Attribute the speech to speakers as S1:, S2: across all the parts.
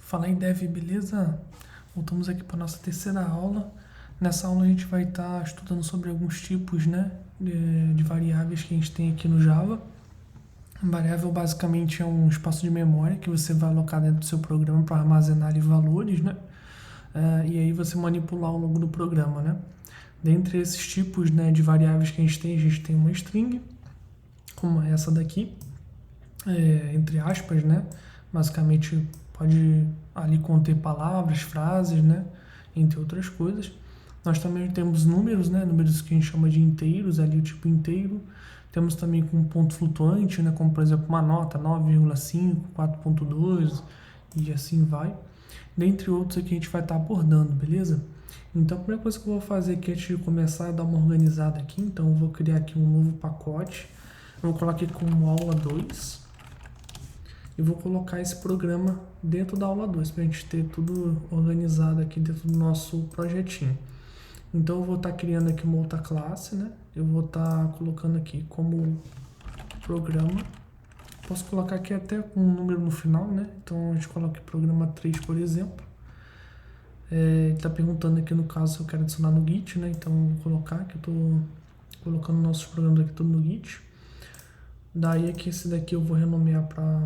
S1: Fala aí, Dev, beleza? Voltamos aqui para nossa terceira aula. Nessa aula a gente vai estar estudando sobre alguns tipos, né, de variáveis que a gente tem aqui no Java. Variável basicamente é um espaço de memória que você vai alocar dentro do seu programa para armazenar ali valores, né? E aí você manipular ao longo do programa, né? Dentre esses tipos, né, de variáveis que a gente tem uma string, como essa daqui, entre aspas, né? Basicamente pode ali conter palavras, frases, né? Entre outras coisas. Nós também temos números, né? Números que a gente chama de inteiros, ali o tipo inteiro. Temos também com ponto flutuante, né? Como por exemplo uma nota 9,5, 4,2 e assim vai. Dentre outros aqui a gente vai estar abordando, beleza? Então a primeira coisa que eu vou fazer aqui antes de começar é dar uma organizada aqui. Então eu vou criar aqui um novo pacote. Eu vou colocar aqui como aula 2 e vou colocar esse programa dentro da aula 2 para a gente ter tudo organizado aqui dentro do nosso projetinho. Então eu vou estar criando aqui uma outra classe, né? Eu vou estar colocando aqui como programa. Posso colocar aqui até com um número no final, né? Então a gente coloca aqui programa 3, por exemplo. Ele está perguntando aqui no caso se eu quero adicionar no Git, né? Então eu vou colocar que eu estou colocando nossos programas aqui tudo no Git. Daí aqui esse daqui eu vou renomear para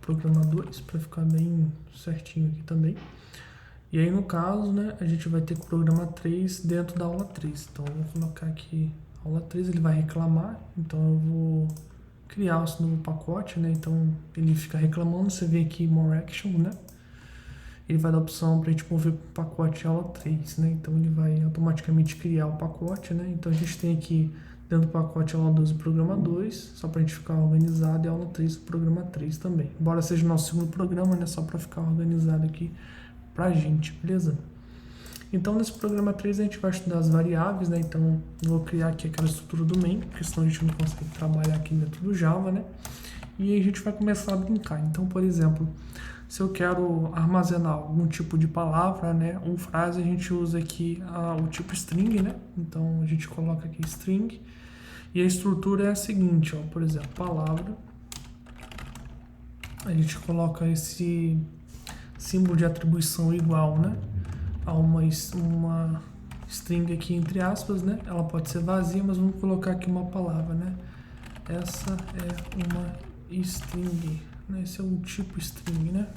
S1: programa 2 para ficar bem certinho aqui também. E aí no caso, né, a gente vai ter o programa 3 dentro da aula 3. Então eu vou colocar aqui aula 3, ele vai reclamar, então eu vou criar esse novo pacote, né? Então ele fica reclamando, você vê aqui more action, né? Ele vai dar a opção para a gente mover para o pacote aula 3, né? Então ele vai automaticamente criar o pacote, né? Então a gente tem aqui dentro do pacote aula 12 o programa 2, só para a gente ficar organizado, e aula 3 o programa 3 também. Embora seja o nosso segundo programa, né? Só para ficar organizado aqui pra gente, beleza? Então nesse programa 3 a gente vai estudar as variáveis, né? Então eu vou criar aqui aquela estrutura do main, porque senão a gente não consegue trabalhar aqui dentro do Java, né? E aí a gente vai começar a brincar. Então, por exemplo, se eu quero armazenar algum tipo de palavra, né, ou frase, a gente usa aqui o tipo string, né? Então a gente coloca aqui string e a estrutura é a seguinte, ó, por exemplo, palavra. A gente coloca esse símbolo de atribuição igual, né, a uma string aqui entre aspas, né? Ela pode ser vazia, mas vamos colocar aqui uma palavra, né? Essa é uma string, né? Esse é um tipo string, né?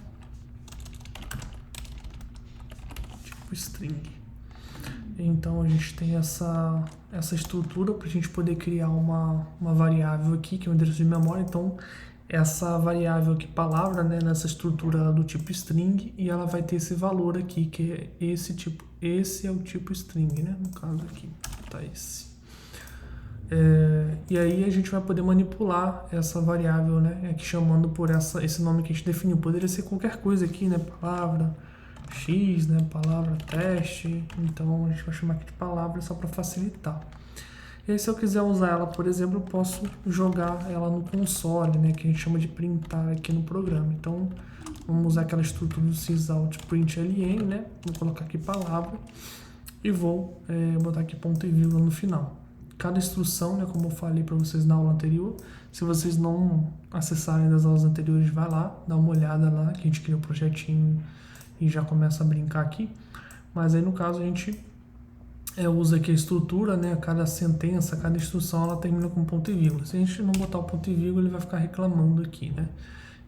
S1: Tipo string. Então a gente tem essa estrutura para a gente poder criar uma variável aqui, que é o endereço de memória. Então essa variável aqui, palavra, né, nessa estrutura do tipo string, e ela vai ter esse valor aqui, que é esse tipo. Esse é o tipo string, né? No caso aqui, tá esse. E aí a gente vai poder manipular essa variável, né? Aqui chamando por esse nome que a gente definiu. Poderia ser qualquer coisa aqui, né? Palavra X, né? Palavra teste. Então a gente vai chamar aqui de palavra só para facilitar. E aí, se eu quiser usar ela, por exemplo, eu posso jogar ela no console, né? Que a gente chama de printar aqui no programa. Então vamos usar aquela estrutura do sysout.println, né? Vou colocar aqui palavra e vou botar aqui ponto e vírgula no final. Cada instrução, né, como eu falei para vocês na aula anterior, se vocês não acessarem das aulas anteriores, vai lá, dá uma olhada lá, que a gente cria um projetinho e já começa a brincar aqui. Mas aí no caso a gente usa aqui a estrutura, né, cada sentença, cada instrução, ela termina com ponto e vírgula. Se a gente não botar o ponto e vírgula, ele vai ficar reclamando aqui, né?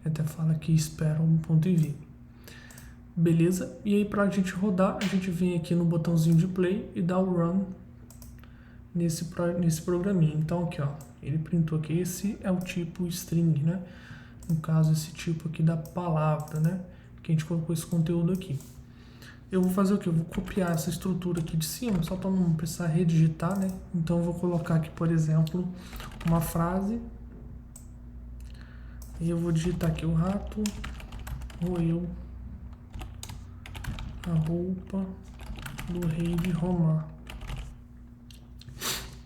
S1: Até fala que espera um ponto e vírgula. Beleza? E aí para a gente rodar, a gente vem aqui no botãozinho de play e dá o run nesse programinha. Então aqui, ó, ele printou aqui, esse é o tipo string, né? No caso, esse tipo aqui da palavra, né? Que a gente colocou esse conteúdo aqui. Eu vou fazer o que? Eu vou copiar essa estrutura aqui de cima, só para não precisar redigitar, né? Então eu vou colocar aqui, por exemplo, uma frase. E eu vou digitar aqui: o rato roeu a roupa do rei de Roma.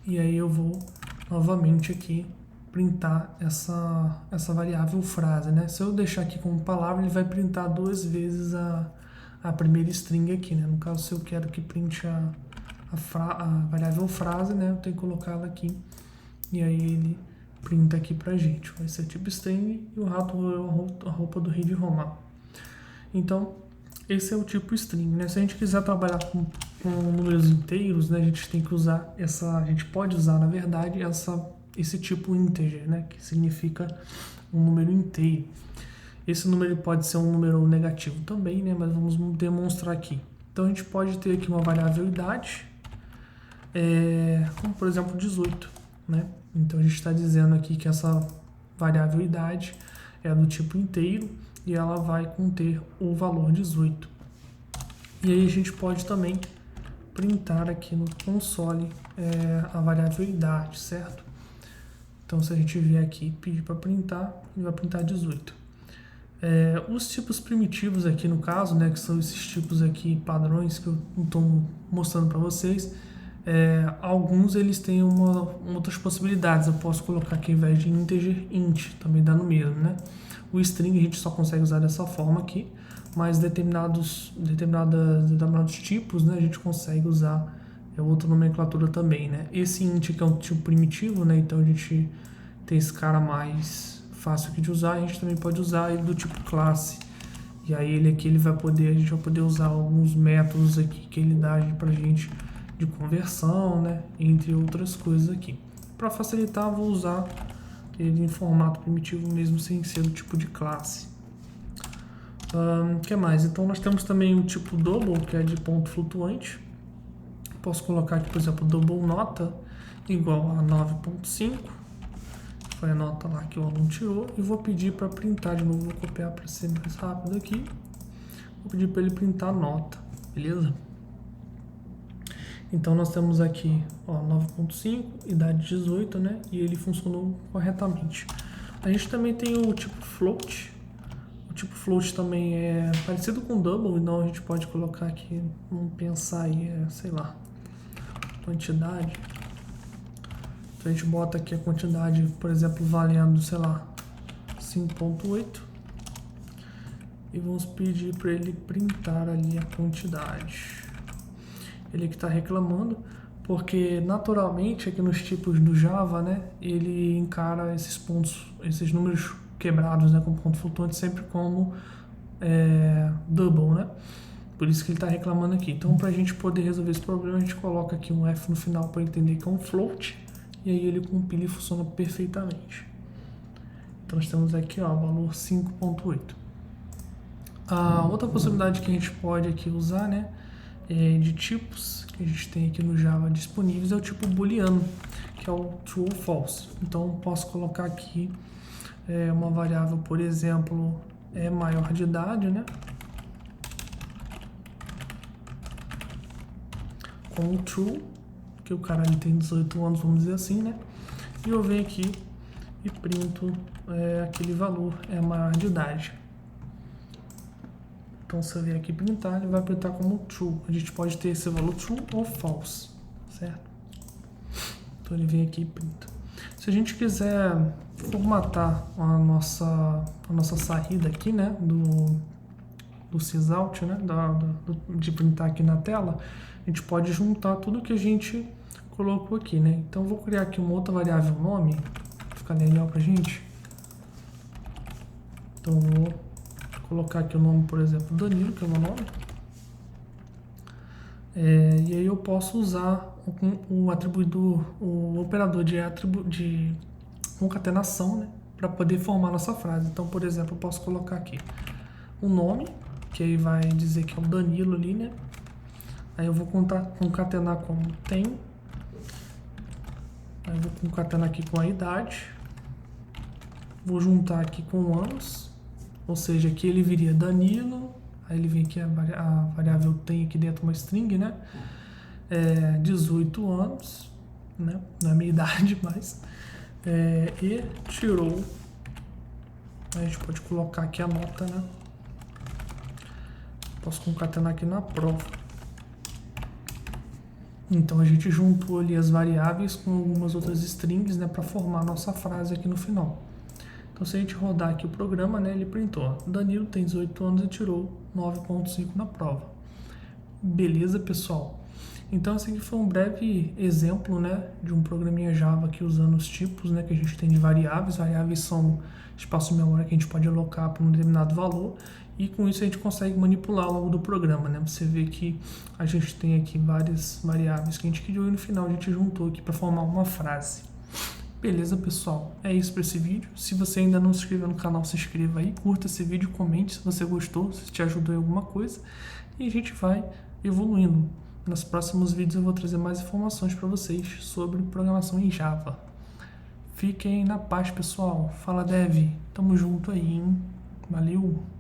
S1: E aí eu vou novamente aqui printar essa variável frase, né? Se eu deixar aqui como palavra, ele vai printar 2 vezes a primeira string aqui, né? No caso, se eu quero que printe a variável frase, né? Eu tenho que colocar ela aqui e aí ele printa aqui pra gente. Vai ser tipo string e o rato roeu a roupa do rei de Roma. Então, esse é o tipo string, né? Se a gente quiser trabalhar com números inteiros, né, a gente tem que usar a gente pode usar, na verdade, esse tipo integer, né, que significa um número inteiro. Esse número pode ser um número negativo também, né, mas vamos demonstrar aqui. Então a gente pode ter aqui uma variável idade, como por exemplo 18, né? Então a gente está dizendo aqui que essa variável idade é do tipo inteiro e ela vai conter o valor 18. E aí a gente pode também printar aqui no console a variável idade, certo? Então se a gente vier aqui e pedir para printar, ele vai printar 18. Os tipos primitivos aqui no caso, né, que são esses tipos aqui padrões que eu estou mostrando para vocês, alguns eles têm outras possibilidades. Eu posso colocar aqui ao invés de integer, int, também dá no mesmo, né? O string a gente só consegue usar dessa forma aqui, mas determinados tipos, né, a gente consegue usar outra nomenclatura também, né? Esse int que é um tipo primitivo, né, então a gente tem esse cara mais fácil aqui de usar, a gente também pode usar ele do tipo classe. E aí a gente vai poder usar alguns métodos aqui que ele dá pra gente de conversão, né, entre outras coisas aqui. Para facilitar, vou usar ele em formato primitivo mesmo, sem ser do tipo de classe. Que mais? Então nós temos também o tipo double, que é de ponto flutuante. Posso colocar aqui, por exemplo, double nota igual a 9.5. Foi a nota lá que o aluno tirou. E vou pedir para printar de novo, vou copiar para ser mais rápido aqui. Vou pedir para ele printar a nota, beleza? Então nós temos aqui 9.5, idade 18, né? E ele funcionou corretamente. A gente também tem o tipo float. O tipo float também é parecido com double, então a gente pode colocar aqui, vamos pensar aí, sei lá, quantidade. Então a gente bota aqui a quantidade, por exemplo, valendo, sei lá, 5.8. E vamos pedir para ele printar ali a quantidade. Ele que está reclamando, porque naturalmente aqui nos tipos do Java, né, ele encara esses números quebrados, né, com ponto flutuante sempre como double, né? Por isso que ele está reclamando aqui. Então, para a gente poder resolver esse problema, a gente coloca aqui um F no final para entender que é um float, e aí ele compila e funciona perfeitamente. Então, nós temos aqui, valor 5.8. A outra possibilidade que a gente pode aqui usar, né, de tipos que a gente tem aqui no Java disponíveis é o tipo booleano, que é o true ou false. Então, posso colocar aqui uma variável, por exemplo, maior de idade, né, com o true, que o cara ele tem 18 anos, vamos dizer assim, né, e eu venho aqui e printo aquele valor, maior de idade. Então, se eu vier aqui printar, ele vai printar como true. A gente pode ter esse valor true ou false, certo? Então, ele vem aqui e printa. Se a gente quiser formatar a nossa saída aqui, né, do sysout, né, de printar aqui na tela, a gente pode juntar tudo que a gente colocou aqui, né? Então, eu vou criar aqui uma outra variável nome, para ficar legal pra gente. Então, eu vou colocar aqui o nome, por exemplo, Danilo, que é o meu nome. E aí eu posso usar o operador de concatenação, né, para poder formar nossa frase. Então, por exemplo, eu posso colocar aqui o nome, que aí vai dizer que é o Danilo ali, né? Aí eu vou concatenar com tem. Aí eu vou concatenar aqui com a idade. Vou juntar aqui com anos. Ou seja, aqui ele viria Danilo, aí ele vem aqui a variável tem aqui dentro uma string, né? 18 anos, né? Não é a minha idade, mas e tirou. A gente pode colocar aqui a nota, né? Posso concatenar aqui na prova. Então a gente juntou ali as variáveis com algumas outras strings, né, para formar a nossa frase aqui no final. Então, se a gente rodar aqui o programa, né, ele printou: Danilo tem 18 anos e tirou 9.5 na prova. Beleza, pessoal? Então, esse aqui foi um breve exemplo, né, de um programinha Java aqui usando os tipos, né, que a gente tem de variáveis. Variáveis são espaço de memória que a gente pode alocar para um determinado valor. e com isso a gente consegue manipular ao longo do programa, né? Você vê que a gente tem aqui várias variáveis que a gente criou e no final a gente juntou aqui para formar uma frase. Beleza, pessoal? É isso para esse vídeo. Se você ainda não se inscreveu no canal, se inscreva aí, curta esse vídeo, comente se você gostou, se te ajudou em alguma coisa e a gente vai evoluindo. Nos próximos vídeos eu vou trazer mais informações para vocês sobre programação em Java. Fiquem na paz, pessoal. Fala, Dev. Tamo junto aí, hein? Valeu!